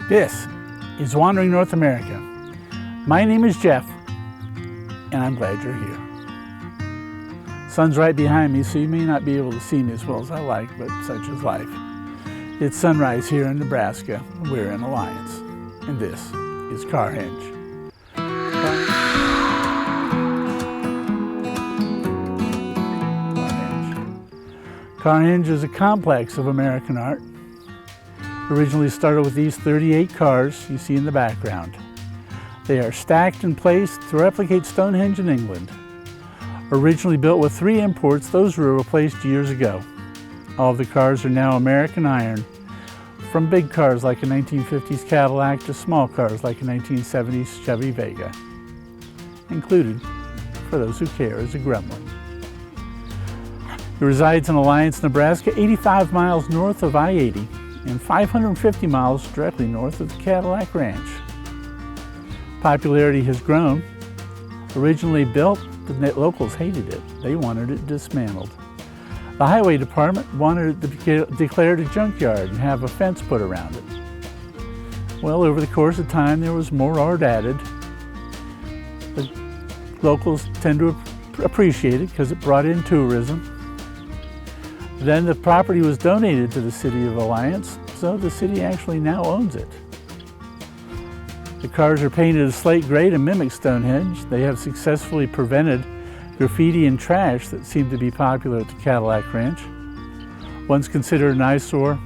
This is Wandering North America. My name is Jeff, and I'm glad you're here. Sun's right behind me, so you may not be able to see me as well as I like, but such is life. It's sunrise here in Nebraska. We're in Alliance, and this is Carhenge. Carhenge is a complex of American art. Originally started with these 38 cars you see in the background. They are stacked and placed to replicate Stonehenge in England. Originally built with 3 imports, those were replaced years ago. All of the cars are now American iron, from big cars like a 1950s Cadillac to small cars like a 1970s Chevy Vega. Included, for those who care, is a Gremlin. It resides in Alliance, Nebraska, 85 miles north of I-80 and 550 miles directly north of the Cadillac Ranch. Popularity has grown. Originally built, the locals hated it. They wanted it dismantled. The highway department wanted it to be declared a junkyard and have a fence put around it. Well, over the course of time, there was more art added. The locals tend to appreciate it because it brought in tourism. Then the property was donated to the City of Alliance, so the city actually now owns it. The cars are painted a slate gray to mimic Stonehenge. They have successfully prevented graffiti and trash that seemed to be popular at the Cadillac Ranch. Once considered an eyesore,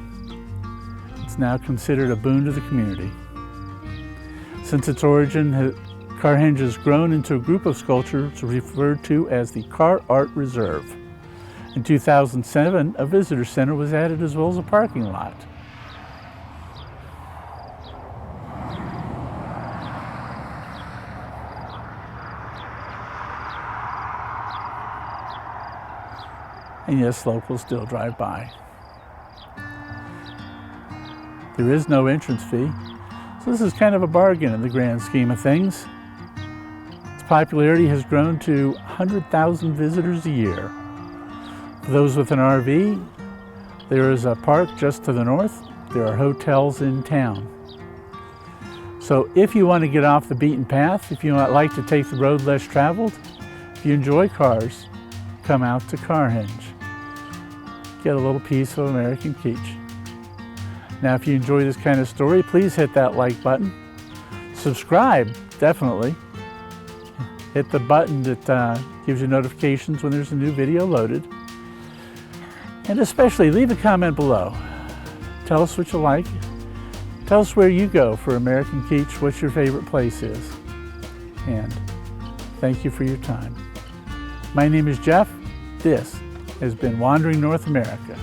it's now considered a boon to the community. Since its origin, Carhenge has grown into a group of sculptures referred to as the Car Art Reserve. In 2007, a visitor center was added as well as a parking lot. And yes, locals still drive by. There is no entrance fee, so this is kind of a bargain in the grand scheme of things. Its popularity has grown to 100,000 visitors a year. For those with an RV, there is a park just to the north. There are hotels in town. So if you want to get off the beaten path, if you like to take the road less traveled, if you enjoy cars, come out to Carhenge. Get a little piece of American kitsch. Now, if you enjoy this kind of story, please hit that like button. Subscribe, definitely. Hit the button that gives you notifications when there's a new video loaded. And especially leave a comment below. Tell us what you like. Tell us where you go for American kitsch, what your favorite place is. And thank you for your time. My name is Jeff. This has been Wandering North America.